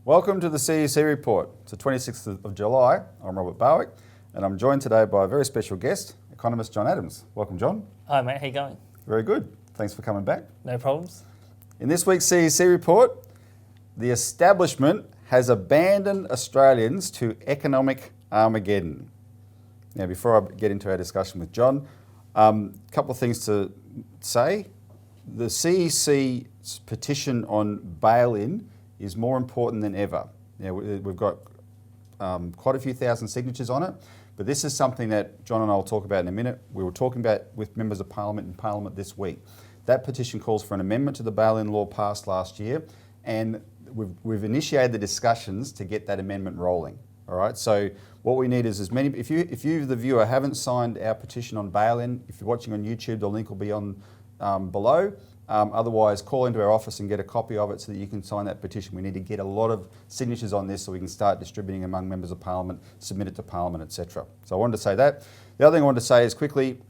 Welcome to the CEC report. It's the 26th of July. I'm Robert Barwick, and I'm joined today by a very special guest, economist John Adams. Welcome, John. Hi, mate. How you going? Very good. Thanks for coming back. No problems. In this week's CEC report, the establishment has abandoned Australians to economic Armageddon. Now, before I get into our discussion with John, a couple of things to say. The CEC's petition on bail-in is more important than ever. Now, we've got quite a few thousand signatures on it, but this is something that John and I will talk about in a minute. We were talking about with members of Parliament in Parliament this week. That petition calls for an amendment to the bail-in law passed last year, and we've initiated the discussions to get that amendment rolling. All right, so what we need is as many, if you the viewer haven't signed our petition on bail-in, if you're watching on YouTube, the link will be on below. Otherwise, call into our office and get a copy of it so that you can sign that petition. We need to get a lot of signatures on this so we can start distributing among members of Parliament, submit it to Parliament, etc. So I wanted to say that. The other thing I wanted to say is quickly,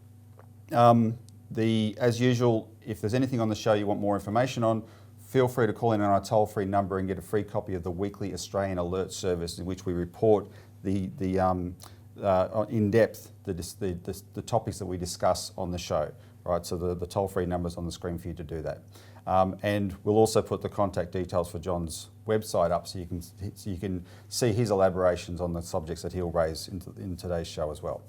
as usual, if there's anything on the show you want more information on, feel free to call in on our toll-free number and get a free copy of the weekly Australian Alert Service in which we report in depth the topics that we discuss on the show. Right, so the toll-free number's on the screen for you to do that. And we'll also put the contact details for John's website up so you can see his elaborations on the subjects that he'll raise in today's show as well.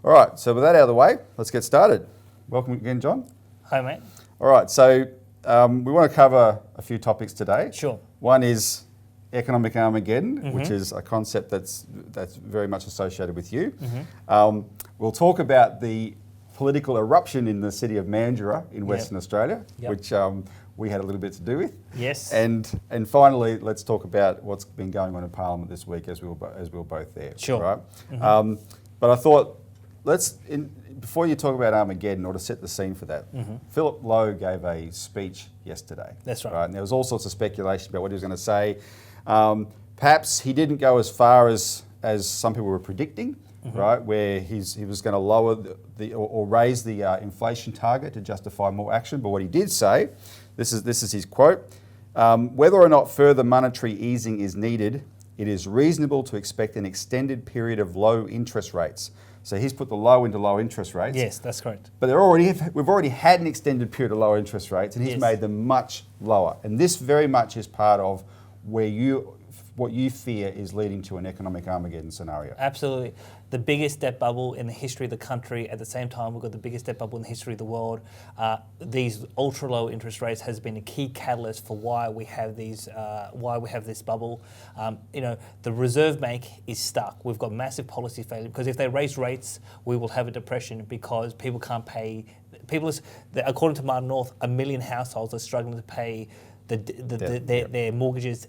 All right, so with that out of the way, let's get started. Welcome again, John. Hi, mate. All right, so we want to cover a few topics today. Sure. One is economic Armageddon, which is a concept that's very much associated with you. We'll talk about the political eruption in the city of Mandurah in Western Australia, which we had a little bit to do with. Yes. And finally, let's talk about what's been going on in Parliament this week as we were both there. Sure. Right? But I thought, before you talk about Armageddon, or to set the scene for that, Philip Lowe gave a speech yesterday. That's right. And there was all sorts of speculation about what he was going to say. Perhaps he didn't go as far as some people were predicting. Right, where he was going to lower or raise the inflation target to justify more action. But what he did say, this is his quote: whether or not further monetary easing is needed, it is reasonable to expect an extended period of low interest rates. So he's put the low into low interest rates. Yes, that's correct. But we've already had an extended period of low interest rates, and he's made them much lower. And this very much is part of what you fear is leading to an economic Armageddon scenario. Absolutely. The biggest debt bubble in the history of the country. At the same time, we've got the biggest debt bubble in the history of the world. These ultra low interest rates has been a key catalyst for why we have this bubble. The Reserve Bank is stuck. We've got massive policy failure because if they raise rates, we will have a depression because people can't pay. According to Martin North, 1 million households are struggling to pay their mortgages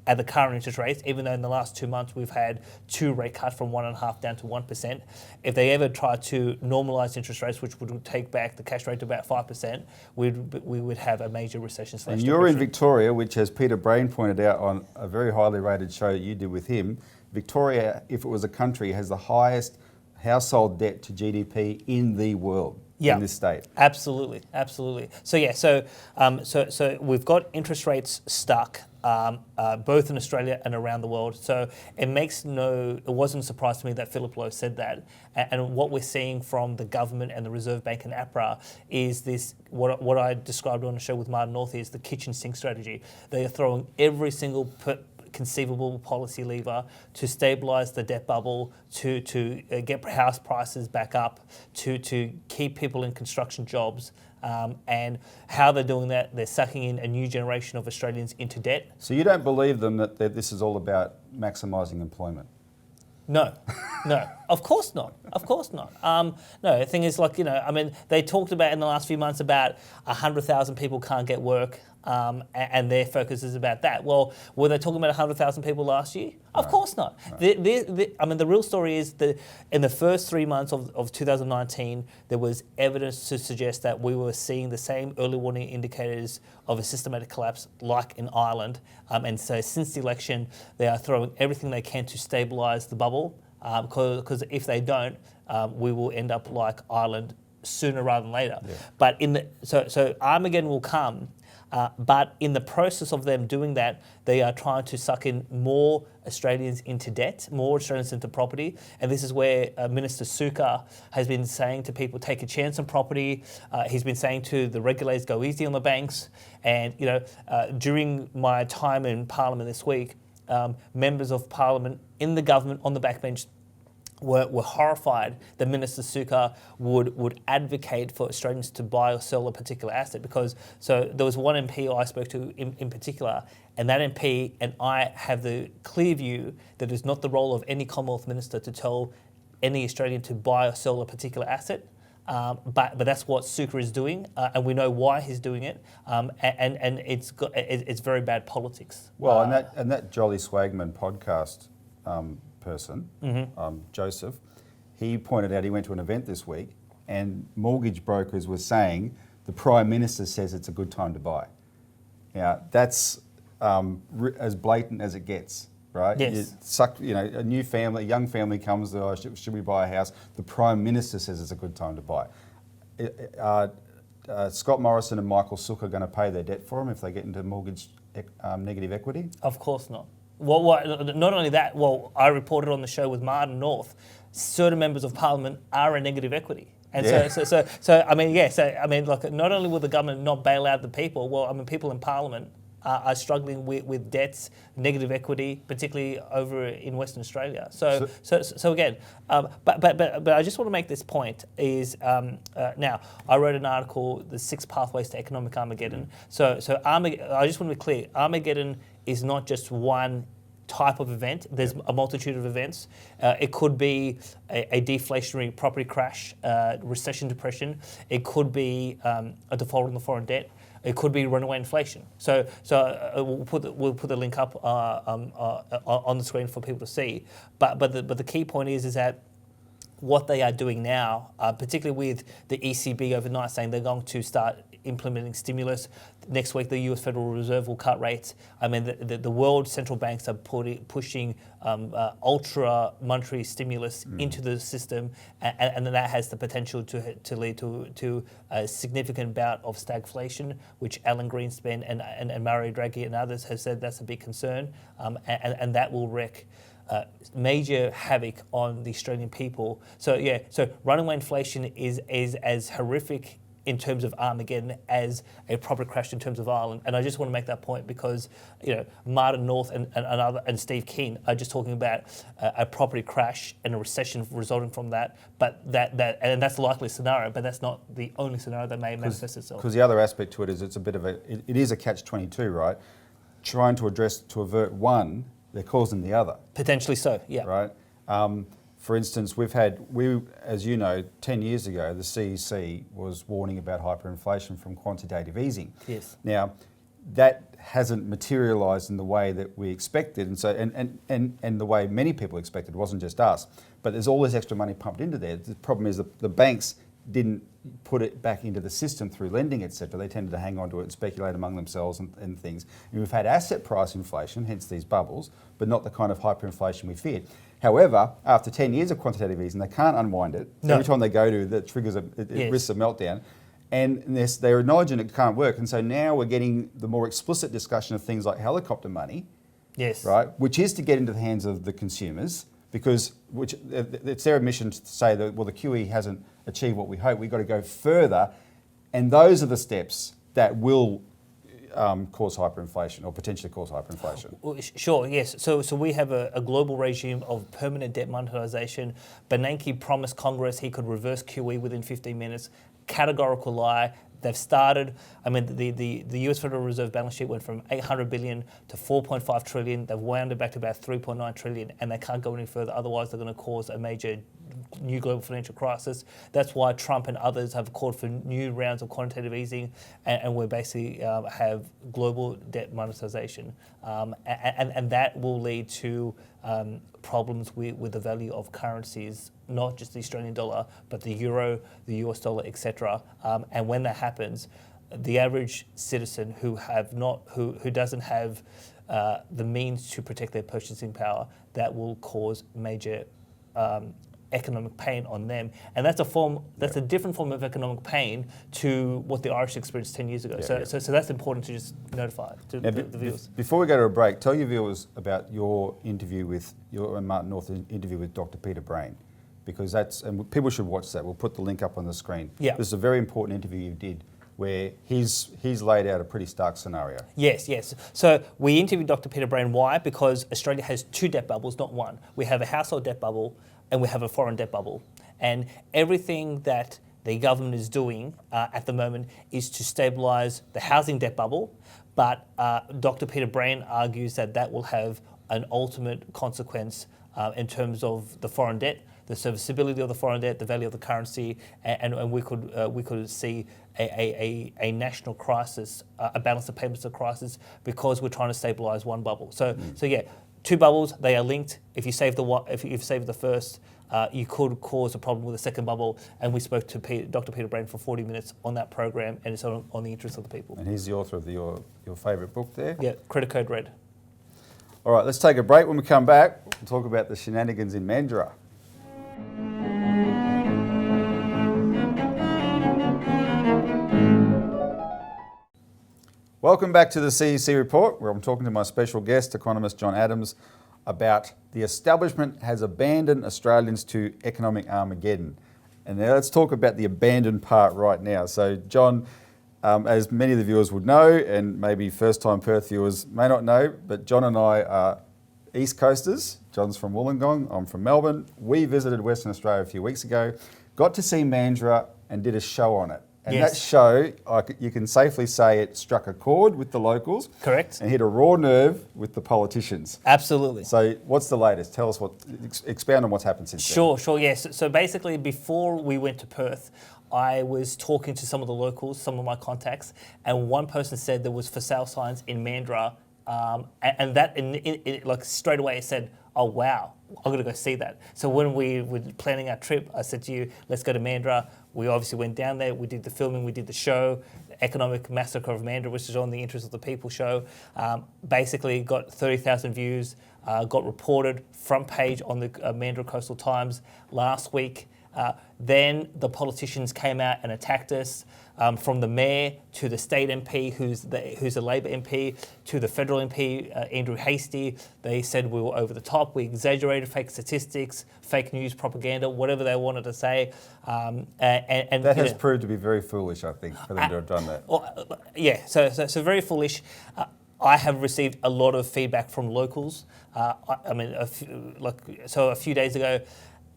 at the current interest rates, even though in the last 2 months we've had 2 rate cuts from 1.5% down to 1%. If they ever try to normalise interest rates, which would take back the cash rate to about 5%, we would have a major recession. And you're in Victoria, which, as Peter Brain pointed out on a very highly rated show that you did with him, Victoria, if it was a country, has the highest household debt to GDP in the world. In this state. Absolutely. So we've got interest rates stuck, both in Australia and around the world. So it wasn't a surprise to me that Philip Lowe said that. And what we're seeing from the government and the Reserve Bank and APRA is this, what I described on the show with Martin North is the kitchen sink strategy. They are throwing every single conceivable policy lever to stabilise the debt bubble, to get house prices back up, to keep people in construction jobs. And how they're doing that, they're sucking in a new generation of Australians into debt. So you don't believe them that this is all about maximising employment? No, of course not. No, the thing is, they talked about in the last few months about 100,000 people can't get work. And their focus is about that. Well, were they talking about 100,000 people last year? Of course not. The real story is that in the first 3 months of 2019, there was evidence to suggest that we were seeing the same early warning indicators of a systematic collapse like in Ireland. And so since the election, they are throwing everything they can to stabilise the bubble, because if they don't, we will end up like Ireland sooner rather than later. Yeah. But so Armageddon will come. But in the process of them doing that, they are trying to suck in more Australians into debt, more Australians into property. And this is where Minister Sukkar has been saying to people, take a chance on property. He's been saying to the regulators, go easy on the banks. And, during my time in Parliament this week, members of Parliament in the government on the backbench were horrified that Minister Sukkar would advocate for Australians to buy or sell a particular asset, because so there was one MP I spoke to in particular, and that MP and I have the clear view that it's not the role of any Commonwealth Minister to tell any Australian to buy or sell a particular asset. But that's what Sukkar is doing, and we know why he's doing it, and it's very bad politics. Well, and that Jolly Swagman podcast person, Joseph, he pointed out he went to an event this week, and mortgage brokers were saying the Prime Minister says it's a good time to buy. Now that's as blatant as it gets. Right? Yes. A new family, a young family comes, should we buy a house? The Prime Minister says it's a good time to buy. Scott Morrison and Michael Sukkar are going to pay their debt for them if they get into mortgage negative equity? Of course not. Well, not only that, I reported on the show with Martin North, certain members of Parliament are a negative equity. And not only will the government not bail out the people, people in Parliament are struggling with debts, negative equity, particularly over in Western Australia. So again, but I just want to make this point is now I wrote an article, the 6 pathways to economic Armageddon. So I just want to be clear, Armageddon is not just one type of event. There's a multitude of events. It could be a deflationary property crash, recession, depression. It could be a default on the foreign debt. It could be runaway inflation. So we'll put the link up on the screen for people to see. But the key point is that what they are doing now, particularly with the ECB overnight saying they're going to start implementing stimulus. Next week, the US Federal Reserve will cut rates. I mean, the world central banks are pushing ultra monetary stimulus into the system, and that has the potential to lead to a significant bout of stagflation, which Alan Greenspan and Mario Draghi and others have said that's a big concern, and that will wreak major havoc on the Australian people. So runaway inflation is as horrific in terms of Armageddon as a property crash in terms of Ireland. And I just want to make that point because Martin North and Steve King are just talking about a property crash and a recession resulting from that. But that's the likely scenario, but that's not the only scenario that may manifest itself. Because the other aspect to it is it's a bit of it is a catch-22, right? Trying to avert one, they're causing the other. Potentially so, yeah. Right? For instance, as you know, 10 years ago, the CEC was warning about hyperinflation from quantitative easing. Yes. Now, that hasn't materialised in the way that we expected, and so and the way many people expected. It wasn't just us, but there's all this extra money pumped into there. The problem is the banks didn't put it back into the system through lending, etc. They tended to hang on to it and speculate among themselves and things. And we've had asset price inflation, hence these bubbles, but not the kind of hyperinflation we feared. However, after 10 years of quantitative easing, they can't unwind it. No. Every time they go to, that triggers it risks a meltdown. And they're acknowledging it can't work. And so now we're getting the more explicit discussion of things like helicopter money, yes, right, which is to get into the hands of the consumers, because it's their admission to say that, well, the QE hasn't achieved what we hope. We've got to go further. And those are the steps that will cause hyperinflation or potentially cause hyperinflation. Sure, yes. So we have a global regime of permanent debt monetization. Bernanke promised Congress he could reverse QE within 15 minutes. Categorical lie. They've started. I mean, the US Federal Reserve balance sheet went from 800 billion to 4.5 trillion. They've wound it back to about 3.9 trillion, and they can't go any further. Otherwise, they're going to cause a major new global financial crisis. That's why Trump and others have called for new rounds of quantitative easing, and we basically have global debt monetization, and that will lead to problems with the value of currencies, not just the Australian dollar, but the euro, the US dollar, etc. And when that happens, the average citizen who doesn't have the means to protect their purchasing power, that will cause major economic pain on them, and that's a different form of economic pain to what the Irish experienced 10 years ago. So that's important to just notify to Now, the viewers. Before we go to a break, tell your viewers about your interview with your and Martin North interview with Dr. Peter Brain, because and people should watch that. We'll put the link up on the screen. Yeah. This is a very important interview you did, where he's laid out a pretty stark scenario. Yes. So we interviewed Dr. Peter Brain. Why? Because Australia has two debt bubbles, not one. We have a household debt bubble and we have a foreign debt bubble. And everything that the government is doing at the moment is to stabilise the housing debt bubble. But Dr. Peter Brain argues that will have an ultimate consequence in terms of the foreign debt, the serviceability of the foreign debt, the value of the currency, and we could see a national crisis, a balance of payments crisis, because we're trying to stabilise one bubble. So yeah, two bubbles, they are linked. If you save the first, you could cause a problem with the second bubble. And we spoke to Dr. Peter Brain for 40 minutes on that program, and it's on the interest of the people. And he's the author of your favourite book there. Yeah, Credit Code Red. All right, let's take a break. When we come back, we'll talk about the shenanigans in Mandurah. Welcome back to the CEC Report, where I'm talking to my special guest, economist John Adams, about the establishment has abandoned Australians to economic Armageddon. And now let's talk about the abandoned part right now. So John, as many of the viewers would know, and maybe first-time Perth viewers may not know, but John and I are East Coasters. John's from Wollongong, I'm from Melbourne. We visited Western Australia a few weeks ago, got to see Mandurah and did a show on it. And yes. That show, you can safely say it struck a chord with the locals. Correct. And hit a raw nerve with the politicians. Absolutely. So what's the latest? Tell us expound on what's happened since then. Sure, yes. So basically, before we went to Perth, I was talking to some of the locals, some of my contacts, and one person said there was for sale signs in Mandurah, and that like straight away said, oh wow, I'm going to go see that. So when we were planning our trip, I said to you, let's go to Mandurah. We obviously went down there, we did the filming, we did the show, the Economic Massacre of Mandurah, which is on the Interest of the People show. Basically got 30,000 views, got reported front page on the Mandurah Coastal Times last week. Then the politicians came out and attacked us, from the mayor to the state MP, who's a Labor MP, to the federal MP, Andrew Hastie. They said we were over the top, we exaggerated fake statistics, fake news propaganda, whatever they wanted to say. And that has proved to be very foolish, I think, for them to have done that. Yeah, so very foolish. I have received a lot of feedback from locals. A few days ago,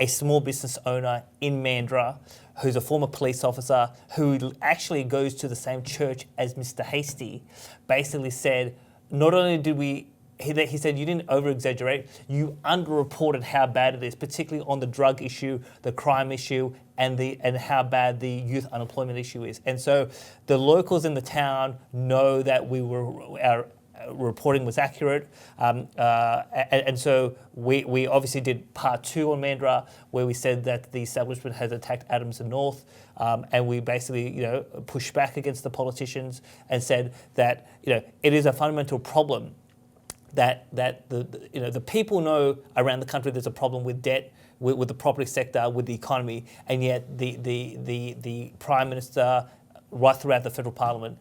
a small business owner in Mandurah, who's a former police officer, who actually goes to the same church as Mr. Hastie, basically said, not only did he said you didn't over-exaggerate, you underreported how bad it is, particularly on the drug issue, the crime issue, and how bad the youth unemployment issue is. And so the locals in the town know that our reporting was accurate, and so we obviously did part 2 on Mandurah, where we said that the establishment has attacked Adams and North, and we basically pushed back against the politicians and said that it is a fundamental problem that the people know around the country there's a problem with debt, with the property sector, with the economy, and yet the Prime Minister, right throughout the federal parliament,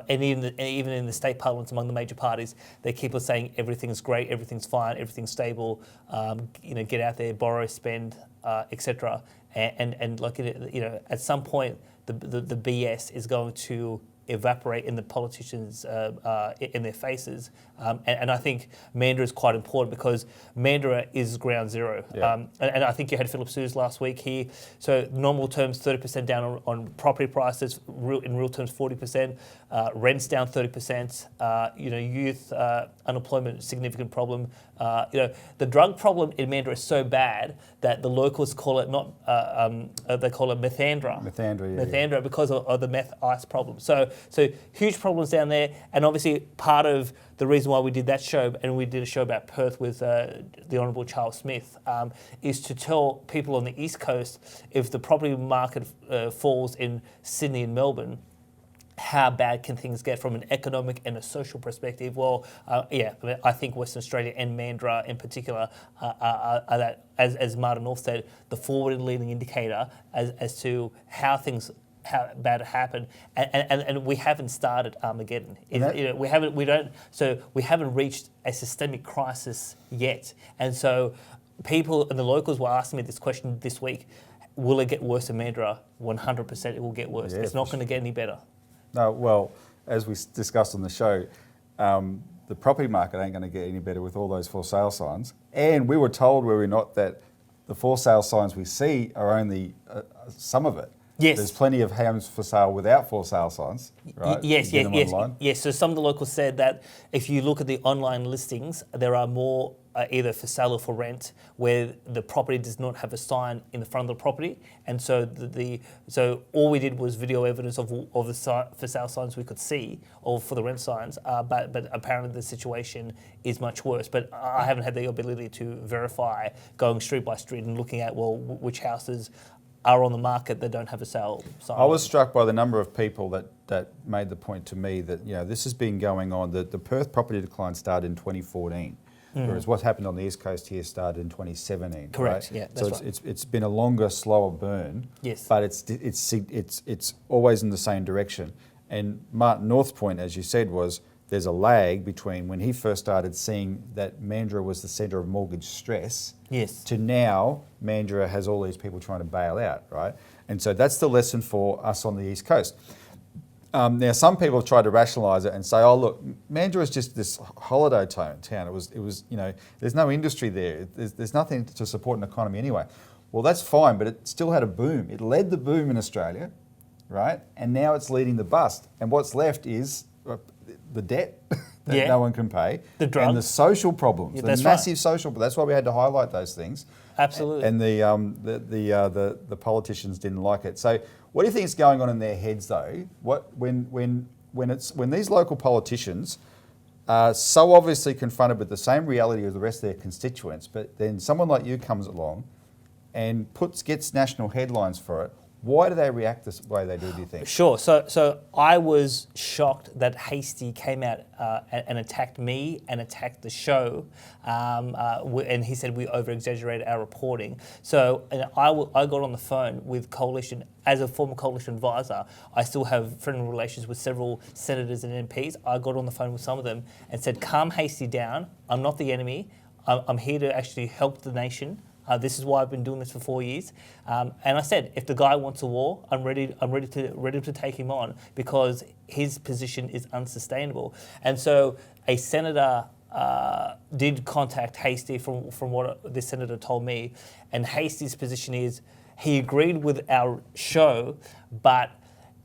and even in the state parliaments among the major parties, they keep on saying everything's great, everything's fine, everything's stable. Get out there, borrow, spend, etc. And like at some point, the BS is going to evaporate in the politicians in their faces, and I think Mandurah is quite important because Mandurah is ground zero. Yeah. And I think you had Philip Sues last week here. So normal terms, 30% down on property prices. In real terms, 40%. Rents down 30%. Youth unemployment, significant problem. The drug problem in Mandurah is so bad that the locals call it they call it methandra. Methandra because of the meth ice problem. So huge problems down there, and obviously part of the reason why we did that show, and we did a show about Perth with the Honourable Charles Smith, is to tell people on the East Coast, if the property market falls in Sydney and Melbourne, how bad can things get from an economic and a social perspective? Well, I think Western Australia and Mandurah in particular are that, as Martin North said, the forward-leading indicator as to how bad it happened, and we haven't started Armageddon. We haven't reached a systemic crisis yet, and so people and the locals were asking me this question this week: will it get worse in Mandurah? 100%, it will get worse. It's not going to get any better. No, well, as we discussed on the show, the property market ain't going to get any better with all those for sale signs. And we were told, were we not, that the for sale signs we see are only some of it. Yes. There's plenty of homes for sale without for sale signs, right? Yes. So some of the locals said that if you look at the online listings, there are more either for sale or for rent where the property does not have a sign in the front of the property, and so so all we did was video evidence of the for sale signs we could see, or for the rent signs. But apparently the situation is much worse. But I haven't had the ability to verify going street by street and looking at which houses are on the market that don't have a sale sign. I was struck by the number of people that made the point to me that this has been going on. The Perth property decline started in 2014, whereas what happened on the East Coast here started in 2017. Correct. Right? Yeah, that's so right. it's been a longer, slower burn. Yes. But it's always in the same direction. And Martin North's point, as you said, was there's a lag between when he first started seeing that Mandurah was the centre of mortgage stress, yes, to now Mandurah has all these people trying to bail out, right? And so that's the lesson for us on the East Coast. Now, some people have tried to rationalise it and say, "Oh, look, Mandurah is just this holiday town. It was, there's no industry there. There's nothing to support an economy anyway." Well, that's fine, but it still had a boom. It led the boom in Australia, right? And now it's leading the bust. And what's left is the debt that no one can pay, the drugs, and the social problems, the massive social. That's why we had to highlight those things. Absolutely. And the politicians didn't like it. So, what do you think is going on in their heads, though? When these local politicians are so obviously confronted with the same reality as the rest of their constituents, but then someone like you comes along and gets national headlines for it. Why do they react this way they do you think? Sure. So I was shocked that Hasty came out and attacked me and attacked the show, and he said we over-exaggerated our reporting. So I got on the phone with Coalition. As a former Coalition advisor, I still have friendly relations with several senators and MPs. I got on the phone with some of them and said, calm Hasty down. I'm not the enemy. I'm here to actually help the nation. This is why I've been doing this for 4 years, and I said, if the guy wants a war, I'm ready to take him on because his position is unsustainable. And so a senator did contact Hasty from what this senator told me, and Hasty's position is he agreed with our show, but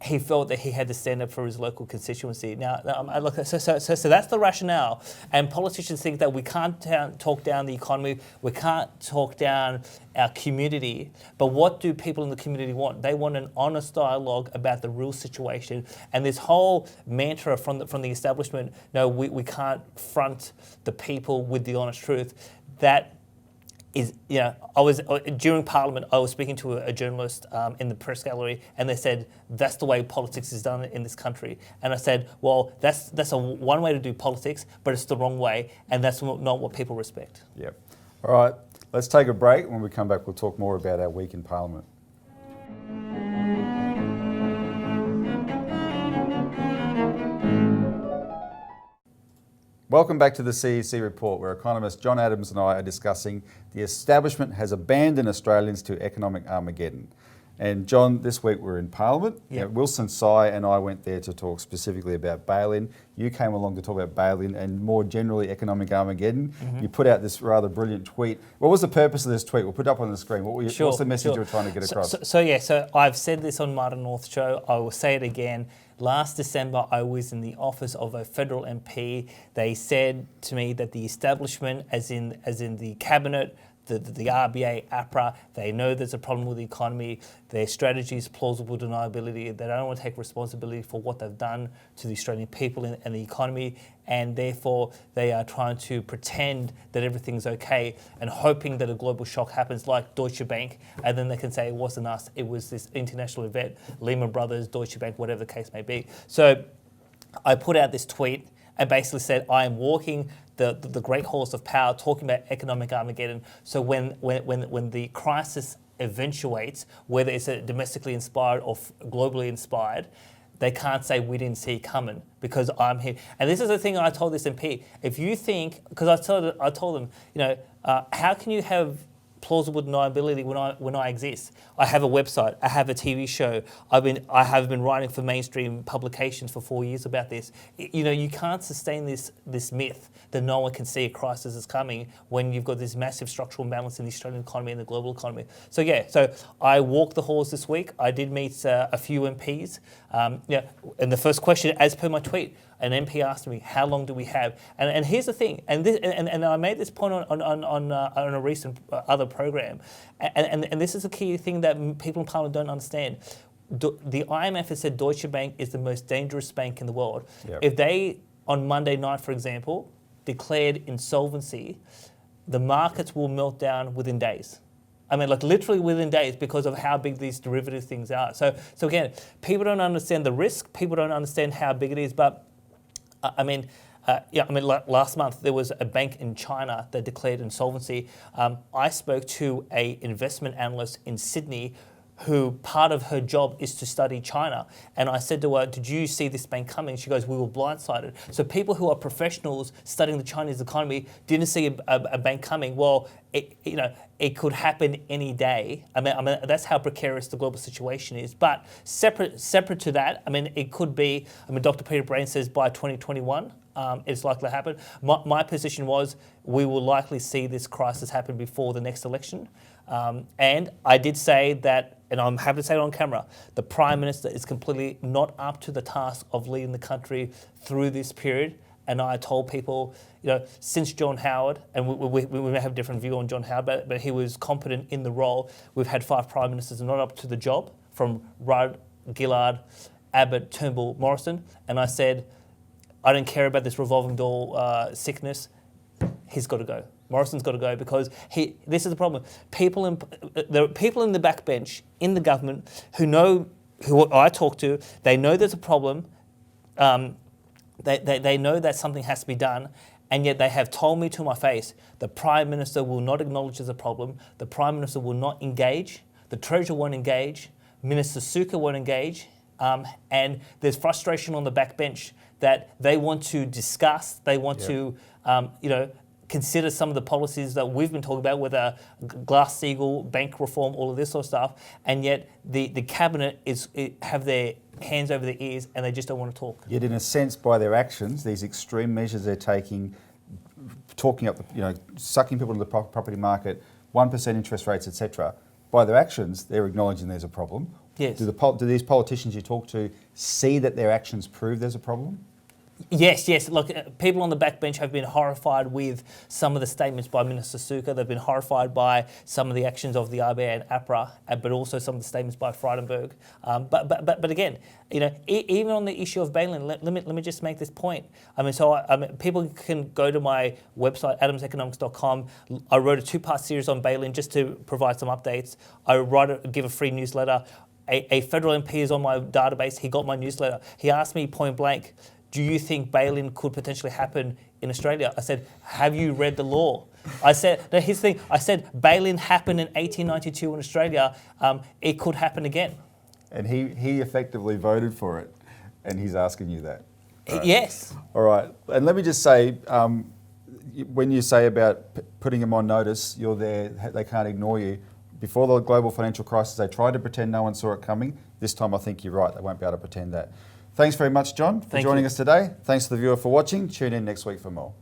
he felt that he had to stand up for his local constituency. So that's the rationale. And politicians think that we can't talk down the economy, we can't talk down our community. But what do people in the community want? They want an honest dialogue about the real situation. And this whole mantra from the establishment, no, we can't front the people with the honest truth. That is, I was during Parliament. I was speaking to a journalist in the press gallery, and they said that's the way politics is done in this country. And I said, well, that's one way to do politics, but it's the wrong way, and that's not what people respect. Yeah. All right. Let's take a break. When we come back, we'll talk more about our week in Parliament. Welcome back to the CEC report, where economist John Adams and I are discussing the establishment has abandoned Australians to economic Armageddon. And John, this week we're in Parliament. Yep. Wilson Tsai and I went there to talk specifically about bail-in. You came along to talk about bail-in and more generally economic Armageddon. Mm-hmm. You put out this rather brilliant tweet. What was the purpose of this tweet? We'll put it up on the screen. What's the message you were trying to get across? So I've said this on Martin North show. I will say it again. Last December, I was in the office of a federal MP. They said to me that the establishment, as in the cabinet, the RBA, APRA, they know there's a problem with the economy. Their strategy is plausible deniability. They don't want to take responsibility for what they've done to the Australian people and the economy, and therefore they are trying to pretend that everything's okay and hoping that a global shock happens like Deutsche Bank, and then they can say it wasn't us, it was this international event, Lehman Brothers, Deutsche Bank, whatever the case may be. So I put out this tweet and basically said, I am walking the great halls of power, talking about economic Armageddon. So when the crisis eventuates, whether it's domestically inspired or globally inspired, they can't say we didn't see it coming because I'm here. And this is the thing I told this MP. If you think, because I told them, how can you have plausible deniability when I exist? I have a website, I have a TV show, I have been writing for mainstream publications for 4 years about this. You can't sustain this myth that no one can see a crisis is coming when you've got this massive structural imbalance in the Australian economy and the global economy. So so I walked the halls this week. I did meet a few MPs. And the first question, as per my tweet, an MP asked me, "How long do we have?" And here's the thing, and I made this point on a recent other program, and this is a key thing that people in Parliament don't understand. The IMF has said Deutsche Bank is the most dangerous bank in the world. Yep. If they, on Monday night, for example, declared insolvency, the markets will melt down within days. I mean, like literally within days because of how big these derivative things are. So again, people don't understand the risk. People don't understand how big it is, but last month there was a bank in China that declared insolvency. I spoke to an investment analyst in Sydney who part of her job is to study China. And I said to her, did you see this bank coming? She goes, we were blindsided. So people who are professionals studying the Chinese economy didn't see a bank coming. Well, it could happen any day. I mean, that's how precarious the global situation is. But separate to that, it could be, Dr. Peter Brain says by 2021, it's likely to happen. My position was we will likely see this crisis happen before the next election. And I did say that, and I'm happy to say it on camera, the Prime Minister is completely not up to the task of leading the country through this period. And I told people, since John Howard, and we may have a different view on John Howard, but he was competent in the role. We've had 5 Prime Ministers not up to the job, from Rudd, Gillard, Abbott, Turnbull, Morrison. And I said, I don't care about this revolving door sickness. He's got to go. Morrison's got to go because this is the problem. There are people in the backbench in the government who I talk to. They know there's a problem. They know that something has to be done, and yet they have told me to my face the Prime Minister will not acknowledge there's a problem. The Prime Minister will not engage. The Treasurer won't engage. Minister Sukkar won't engage. And there's frustration on the backbench that they want to discuss. They want to, consider some of the policies that we've been talking about, whether Glass-Steagall, bank reform, all of this sort of stuff, and yet the cabinet have their hands over their ears and they just don't want to talk. Yet in a sense, by their actions, these extreme measures they're taking, talking up, sucking people into the property market, 1% interest rates, etc., by their actions, they're acknowledging there's a problem. Yes. Do these politicians you talk to see that their actions prove there's a problem? Yes. Look, people on the backbench have been horrified with some of the statements by Minister Sukkar. They've been horrified by some of the actions of the RBA and APRA, but also some of the statements by Frydenberg. But again, even on the issue of bail-in, let me just make this point. People can go to my website, adamseconomics.com. I wrote a 2-part series on bail-in just to provide some updates. give a free newsletter. A federal MP is on my database. He got my newsletter. He asked me point blank, do you think bail-in could potentially happen in Australia? I said, have you read the law? I said, no, here's the thing. I said, bail-in happened in 1892 in Australia. It could happen again. And he effectively voted for it, and he's asking you that. Right. Yes. All right. And let me just say, when you say about putting them on notice, you're there, they can't ignore you. Before the global financial crisis, they tried to pretend no one saw it coming. This time I think you're right. They won't be able to pretend that. Thanks very much, John, for joining us today. Thanks to the viewer for watching. Tune in next week for more.